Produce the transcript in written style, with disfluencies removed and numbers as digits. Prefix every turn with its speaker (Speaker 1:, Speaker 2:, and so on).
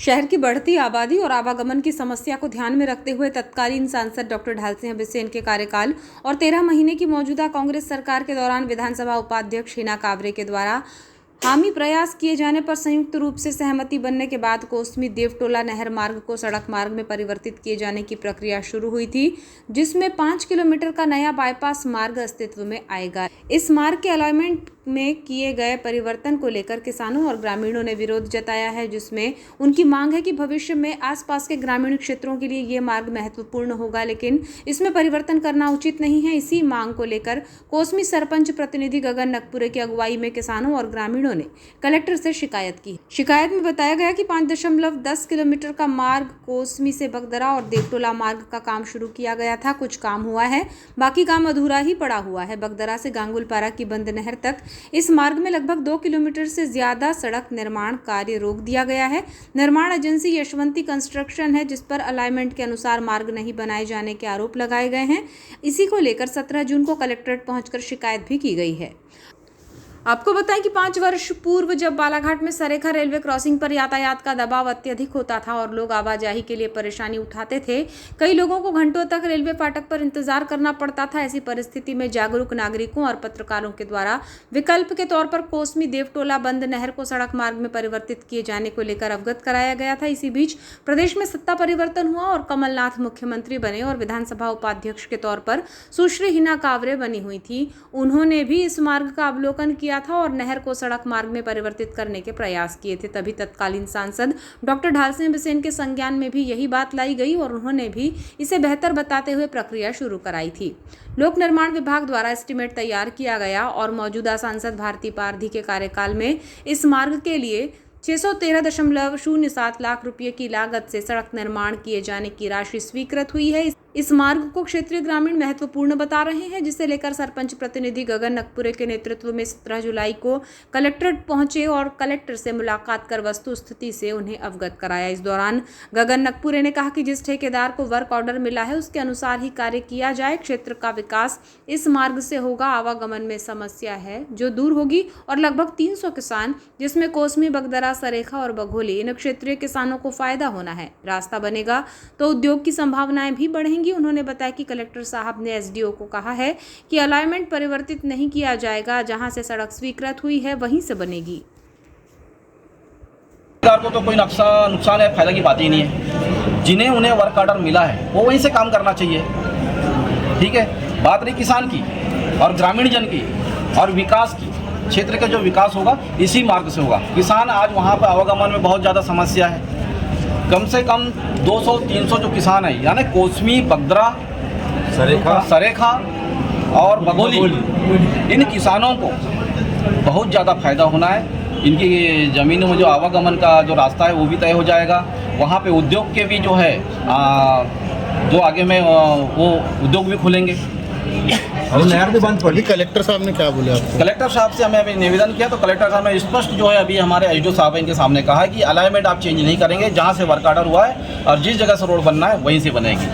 Speaker 1: शहर की बढ़ती आबादी और आवागमन की समस्या को ध्यान में रखते हुए तत्कालीन सांसद डॉक्टर ढाल सिंह बिसेन के कार्यकाल और 13 महीने की मौजूदा कांग्रेस सरकार के दौरान विधानसभा उपाध्यक्ष हिना कावरे के द्वारा हामी प्रयास किए जाने पर संयुक्त रूप से सहमति बनने के बाद कोसमी देवटोला नहर मार्ग को सड़क मार्ग में परिवर्तित किए जाने की प्रक्रिया शुरू हुई थी, जिसमें 5 किलोमीटर का नया बाईपास मार्ग अस्तित्व में आएगा। इस मार्ग के अलाइनमेंट में किए गए परिवर्तन को लेकर किसानों और ग्रामीणों ने विरोध जताया है, जिसमें उनकी मांग है कि भविष्य में आसपास के ग्रामीण क्षेत्रों के लिए ये मार्ग महत्वपूर्ण होगा, लेकिन इसमें परिवर्तन करना उचित नहीं है। इसी मांग को लेकर कोसमी सरपंच प्रतिनिधि गगन नकपुरे की अगुवाई में किसानों और ग्रामीणों ने कलेक्टर से शिकायत की। शिकायत में बताया गया कि 5.10 किलोमीटर का मार्ग कोसमी से बगदरा और देवटोला मार्ग का काम शुरू किया गया था। कुछ काम हुआ है, बाकी काम अधूरा ही पड़ा हुआ है। बगदरा से गांगुलपारा की बंद नहर तक इस मार्ग में लगभग 2 किलोमीटर से ज्यादा सड़क निर्माण कार्य रोक दिया गया है। निर्माण एजेंसी यशवंती कंस्ट्रक्शन है, जिस पर अलाइनमेंट के अनुसार मार्ग नहीं बनाए जाने के आरोप लगाए गए हैं। इसी को लेकर 17 जून को कलेक्ट्रेट पहुंचकर शिकायत भी की गई है। आपको बताएं कि 5 वर्ष पूर्व जब बालाघाट में सरेखा रेलवे क्रॉसिंग पर यातायात का दबाव अत्यधिक होता था और लोग आवाजाही के लिए परेशानी उठाते थे, कई लोगों को घंटों तक रेलवे फाटक पर इंतजार करना पड़ता था। ऐसी परिस्थिति में जागरूक नागरिकों और पत्रकारों के द्वारा विकल्प के तौर पर कोसमी देवटोला बंद नहर को सड़क मार्ग में परिवर्तित किए जाने को लेकर अवगत कराया गया था। इसी बीच प्रदेश में सत्ता परिवर्तन हुआ और कमलनाथ मुख्यमंत्री बने और विधानसभा उपाध्यक्ष के तौर पर सुश्री हिना कावरे बनी हुई थी। उन्होंने भी इस मार्ग का अवलोकन किया था और नहर को सड़क मार्ग में परिवर्तित करने के प्रयास किए थे। तभी तत्कालीन सांसद डॉक्टर ढाल सिंह बिसेन के संज्ञान में भी यही बात लाई गई और उन्होंने भी इसे बेहतर बताते हुए प्रक्रिया शुरू कराई थी। लोक निर्माण विभाग द्वारा एस्टीमेट तैयार किया गया और मौजूदा सांसद भारती पारधी के कार्यकाल में इस मार्ग के लिए 613.07 लाख रुपए की लागत से सड़क निर्माण किए जाने की राशि स्वीकृत हुई है। इस मार्ग को क्षेत्रीय ग्रामीण महत्वपूर्ण बता रहे हैं, जिसे लेकर सरपंच प्रतिनिधि गगन नकपुरे के नेतृत्व में 17 जुलाई को कलेक्ट्रेट पहुंचे और कलेक्टर से मुलाकात कर वस्तु स्थिति से उन्हें अवगत कराया। इस दौरान गगन नकपुरे ने कहा कि जिस ठेकेदार को वर्क ऑर्डर मिला है उसके अनुसार ही कार्य किया जाए। क्षेत्र का विकास इस मार्ग से होगा। आवागमन में समस्या है जो दूर होगी और लगभग 300 किसान, जिसमें कोसमी, बगदरा, सरेखा और बघोली, इन क्षेत्रीय किसानों को फायदा होना है। रास्ता बनेगा तो उद्योग की संभावनाएं भी बढ़ेंगी। उन्होंने बताया कि कलेक्टर साहब ने एसडीओ को कहा है कि अलाइनमेंट परिवर्तित नहीं किया जाएगा, जहां से सड़क स्वीकृत हुई है वहीं से बनेगी।
Speaker 2: सरकार को तो कोई नुकसान है, फायदा की बात ही नहीं है। जिन्हें उन्हें वर्क ऑर्डर मिला है वो वहीं से काम करना चाहिए। ठीक है, बात रही किसान की और ग्रामीण जन की और विकास की, क्षेत्र का जो विकास होगा इसी मार्ग से होगा। किसान आज वहाँ पर आवागमन में बहुत ज़्यादा समस्या है। कम से कम 200-300 जो किसान है, यानी कोसमी, बगदरा, सरेखा और बघोली, इन किसानों को बहुत ज़्यादा फायदा होना है। इनकी ज़मीनों में जो आवागमन का जो रास्ता है वो भी तय हो जाएगा। वहाँ पे उद्योग के भी जो है जो आगे में वो उद्योग भी खुलेंगे।
Speaker 3: और नहर भी बंद पड़ी। कलेक्टर साहब ने क्या बोले आपको?
Speaker 2: कलेक्टर साहब से हमें अभी निवेदन किया तो कलेक्टर साहब ने स्पष्ट जो है अभी हमारे एसडीओ साहब इनके सामने कहा है कि अलाइनमेंट आप चेंज नहीं करेंगे। जहाँ से वर्क ऑर्डर हुआ है और जिस जगह से रोड बनना है वहीं से बनेगी।